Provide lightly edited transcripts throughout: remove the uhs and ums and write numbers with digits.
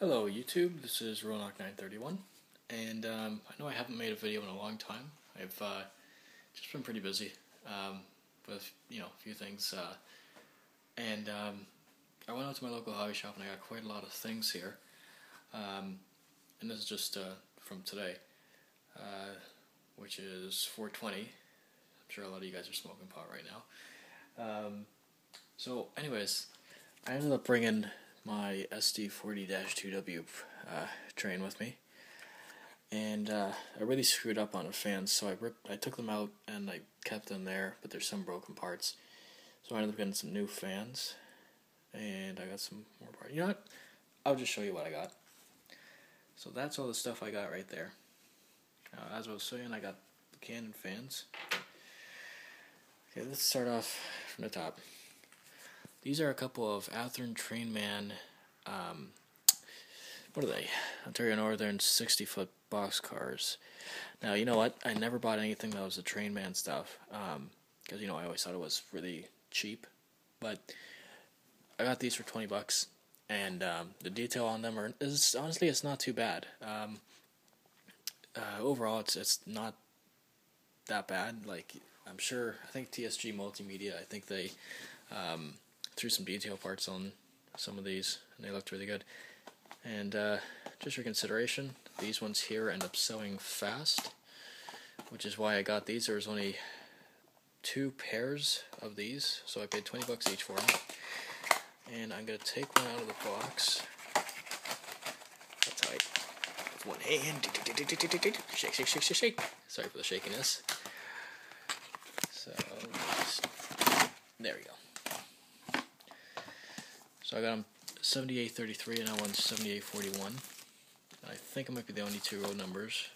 Hello YouTube, this is Ronak931, and I know I haven't made a video in a long time. I've just been pretty busy with a few things, and I went out to my local hobby shop and I got quite a lot of things here, and this is just from today, which is 420. I'm sure a lot of you guys are smoking pot right now. So anyways, I ended up bringing my SD40-2W train with me, and I really screwed up on the fans, so I took them out and I kept them there, but there's some broken parts, so I ended up getting some new fans, and I got some more parts. You know what? I'll just show you what I got. So that's all the stuff I got right there. As I was saying, I got the Canon fans. Okay, let's start off from the top. These are a couple of Athearn Trainman, what are they? Ontario Northern 60-foot box cars. Now, you know what? I never bought anything that was the Trainman stuff, because, I always thought it was really cheap. But I got these for $20, and the detail on them honestly, it's not too bad. Overall, it's not that bad. Like, I think TSG Multimedia, I think they threw some detail parts on some of these, and they looked really good. And just for consideration, these ones here end up selling fast, which is why I got these. There was only 2 pairs of these, so I paid $20 each for them. And I'm going to take one out of the box. That's tight. With one hand. Shake, shake, shake, shake, shake. Sorry for the shakiness. So, there we go. So I got them 7833 and that one's 7841. I think it might be the only 2 road numbers.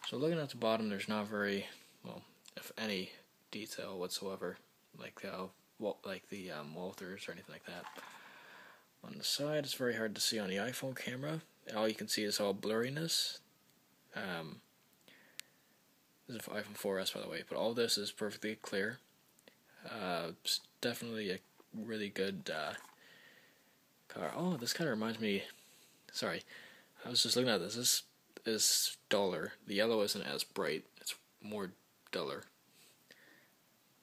So looking at the bottom, there's not very, well, if any, detail whatsoever, like the Walthers or anything like that. On the side, it's very hard to see on the iPhone camera. All you can see is all blurriness. This is an iPhone 4S, by the way, but all this is perfectly clear. It's definitely a really good car. Oh, this kind of reminds me. Sorry, I was just looking at this. This is duller. The yellow isn't as bright. It's more duller.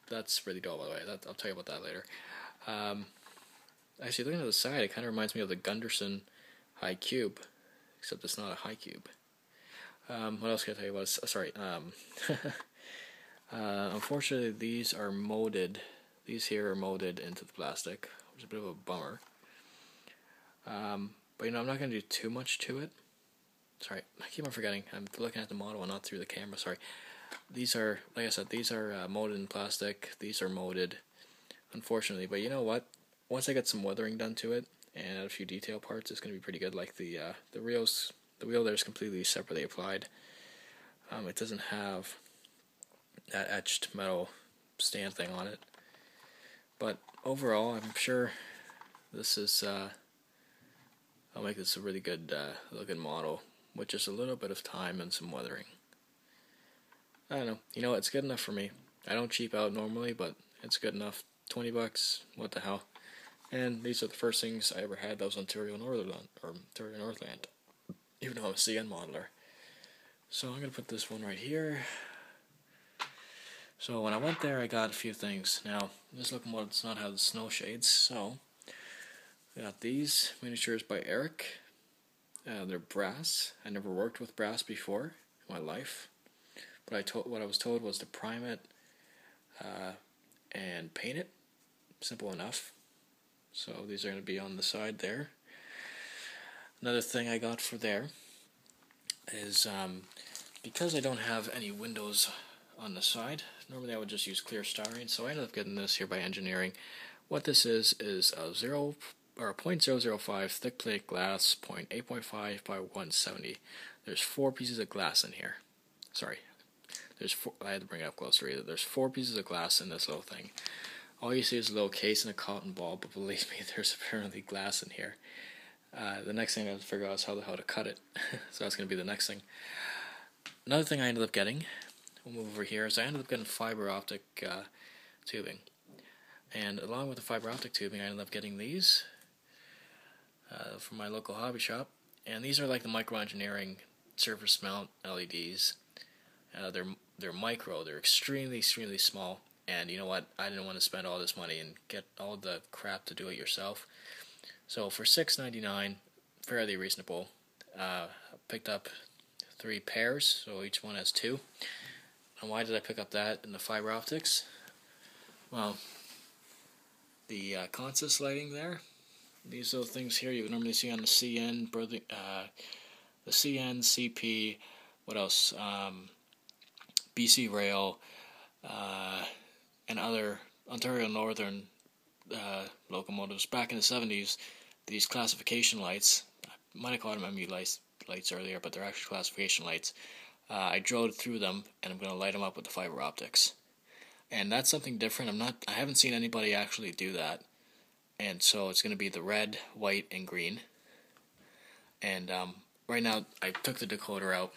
That's really dull, by the way. I'll tell you about that later. Actually, looking at the side, it kind of reminds me of the Gunderson High Cube, except it's not a High Cube. What else can I tell you about? Sorry. Unfortunately, these are molded. These here are molded into the plastic, which is a bit of a bummer. But I'm not going to do too much to it. Sorry, I keep on forgetting. I'm looking at the model and not through the camera. Sorry. These are, like I said, these are molded in plastic. These are molded, unfortunately. But you know what? Once I get some weathering done to it and add a few detail parts, it's going to be pretty good. Like the wheel there is completely separately applied. It doesn't have that etched metal stand thing on it. But overall, I'm sure this is, I'll make this a really good looking model with just a little bit of time and some weathering. I don't know. It's good enough for me. I don't cheap out normally, but it's good enough. $20, what the hell. And these are the first things I ever had that was Ontario Northland, even though I'm a CN modeler. So I'm going to put this one right here. So when I went there, I got a few things. Now, this looking model does not have the snow shades, so I got these miniatures by Eric. They're brass. I never worked with brass before in my life, but what I was told was to prime it and paint it. Simple enough. So these are going to be on the side there. Another thing I got for there is because I don't have any windows on the side, normally I would just use clear styrene, so I ended up getting this here by engineering. What this is a 0.005 thick plate glass, 8.5 by 170. There's 4 pieces of glass in here. Sorry, I had to bring it up closer either. There's 4 pieces of glass in this little thing. All you see is a little case and a cotton ball, but believe me, there's apparently glass in here. The next thing I have to figure out is how to cut it. So that's going to be the next thing. Another thing I ended up getting, we'll move over here, is I ended up getting fiber optic tubing. And along with the fiber optic tubing, I ended up getting these from my local hobby shop, and these are like the micro engineering surface mount LEDs. They're micro. They're extremely small. And you know what? I didn't want to spend all this money and get all the crap to do it yourself. So for $6.99, fairly reasonable. I picked up 3 pairs, so each one has 2. And why did I pick up that in the fiber optics? Well, the consist lighting there, these little things here you would normally see on the CN, the CN, CP, what else? BC Rail, and other Ontario Northern locomotives. Back in the 70s, these classification lights, I might have called them MU lights earlier, but they're actually classification lights. I drove through them, and I'm going to light them up with the fiber optics. And that's something different. I haven't seen anybody actually do that. And so it's going to be the red, white, and green. And right now, I took the decoder out,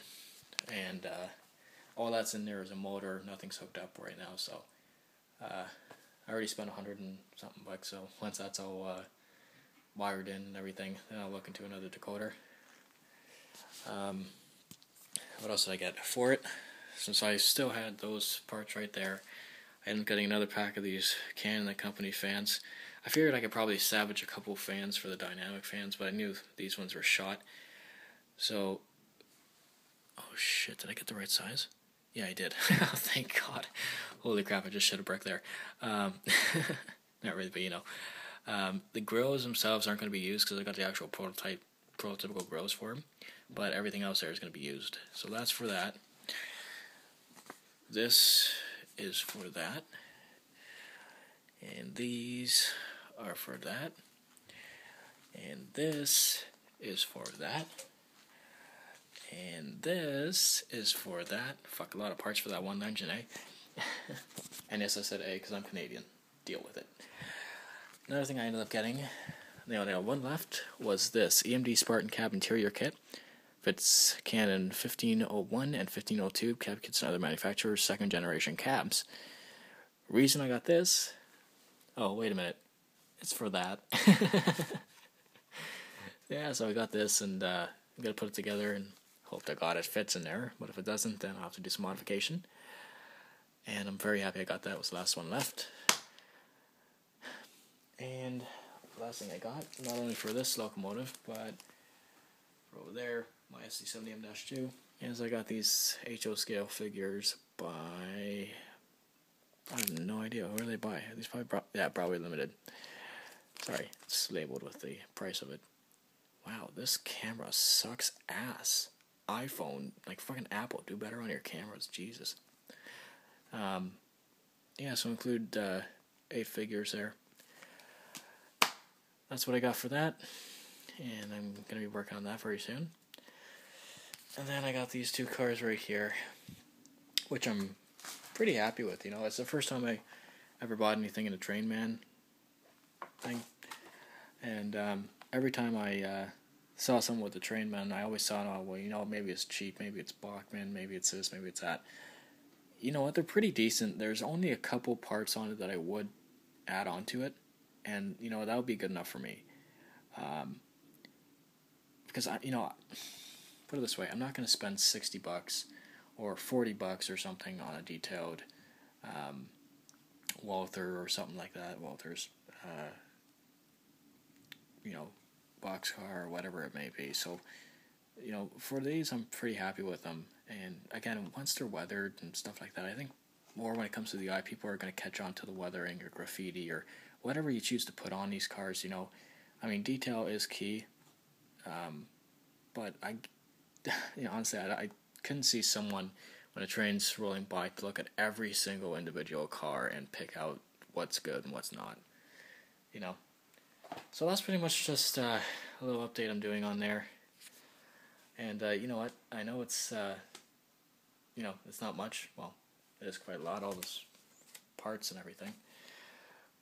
and all that's in there is a motor. Nothing's hooked up right now, so I already spent $100 and something bucks. So once that's all wired in and everything, then I'll look into another decoder. What else did I get for it? Since I still had those parts right there, I ended up getting another pack of these Canon & Company fans. I figured I could probably salvage a couple fans for the dynamic fans, but I knew these ones were shot. So, oh shit, did I get the right size? Yeah, I did. Thank God. Holy crap, I just shit a brick there. Not really, but you know. The grills themselves aren't going to be used because I got the actual prototypical grills for them, but everything else there is going to be used. So that's for that. This is for that, and these are for that, and this is for that, and this is for that. Fuck, a lot of parts for that one engine, eh? And yes, I said A because I'm Canadian. Deal with it. Another thing I ended up getting, the only one left, was this EMD Spartan cab interior kit. Fits Canon 1501 and 1502 cab kits and other manufacturers' second generation cabs. Reason I got this? Oh, wait a minute. It's for that. Yeah, so I got this, and I'm going to put it together and hope to God it fits in there. But if it doesn't, then I'll have to do some modification. And I'm very happy I got that. It was the last one left. And the last thing I got, not only for this locomotive, but for over there, my SD70M-2, is I got these HO scale figures by, I have no idea, where are they by? These probably limited. Sorry, it's labeled with the price of it. Wow, this camera sucks ass. iPhone, like fucking Apple, do better on your cameras, Jesus. Yeah, so include 8 figures there. That's what I got for that, and I'm going to be working on that very soon. And then I got these 2 cars right here, which I'm pretty happy with. You know, it's the first time I ever bought anything in a Train Man thing, and every time I saw something with the Train Man, I always thought, oh, well, you know, maybe it's cheap, maybe it's Bachmann, maybe it's this, maybe it's that. You know what, they're pretty decent. There's only a couple parts on it that I would add on to it, and, you know, that would be good enough for me. Because, you know, put it this way, I'm not going to spend $60 or $40 or something on a detailed Walther or something like that. Walther's, you know, boxcar or whatever it may be. So, you know, for these, I'm pretty happy with them. And again, once they're weathered and stuff like that, I think more when it comes to the eye, people are going to catch on to the weathering or graffiti or whatever you choose to put on these cars. You know, I mean, detail is key. But you know, honestly, I couldn't see someone when a train's rolling by to look at every single individual car and pick out what's good and what's not. You know, so that's pretty much just a little update I'm doing on there. And you know what? I know it's you know, it's not much. Well, it is quite a lot, all those parts and everything.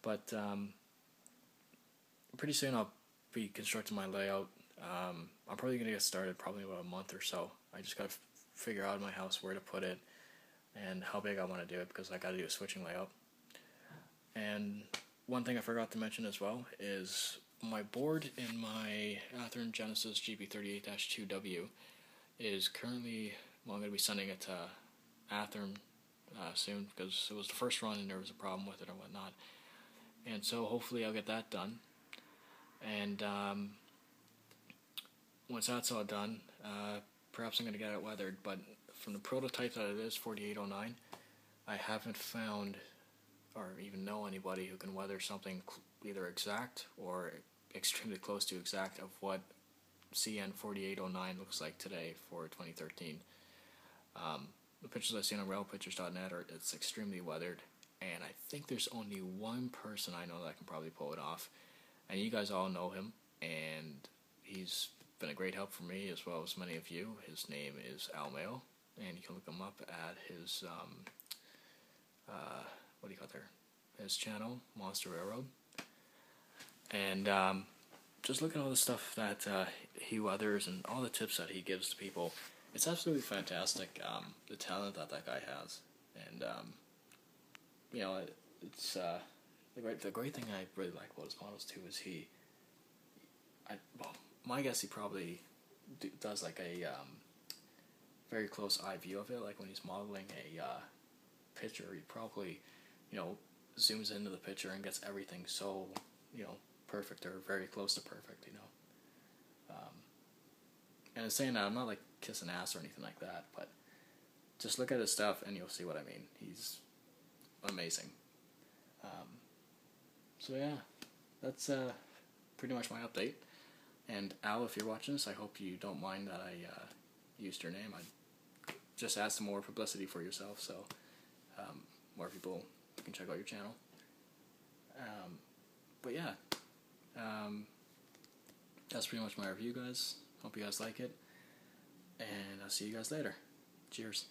But pretty soon I'll be constructing my layout. I'm probably going to get started probably about a month or so. I just got to figure out in my house where to put it and how big I want to do it, because I got to do a switching layout. And one thing I forgot to mention as well is my board in my Athearn Genesis GB38-2W is currently, well, I'm going to be sending it to Athearn soon, because it was the first run and there was a problem with it or whatnot. And so hopefully I'll get that done. And once that's all done, perhaps I'm going to get it weathered. But from the prototype that it is, 4809, I haven't found or even know anybody who can weather something either exact or extremely close to exact of what CN 4809 looks like today for 2013. The pictures I've seen on railpictures.net it's extremely weathered, and I think there's only one person I know that can probably pull it off, and you guys all know him, and he's been a great help for me as well as many of you. His name is Al Mayo, and you can look him up at his what do you call it there? His channel, Monster Railroad. And just look at all the stuff that he weathers and all the tips that he gives to people. It's absolutely fantastic, the talent that guy has. And, you know, it's the great thing I really like about his models too is my guess he probably does like a very close eye view of it. Like when he's modeling a picture, he probably, you know, zooms into the picture and gets everything so, you know, perfect or very close to perfect, you know. And in saying that, I'm not like kissing ass or anything like that, but just look at his stuff and you'll see what I mean. He's amazing. So yeah, that's pretty much my update. And Al, if you're watching this, I hope you don't mind that I used your name. I just asked for more publicity for yourself, so more people can check out your channel. But yeah, that's pretty much my review, guys. Hope you guys like it, and I'll see you guys later. Cheers.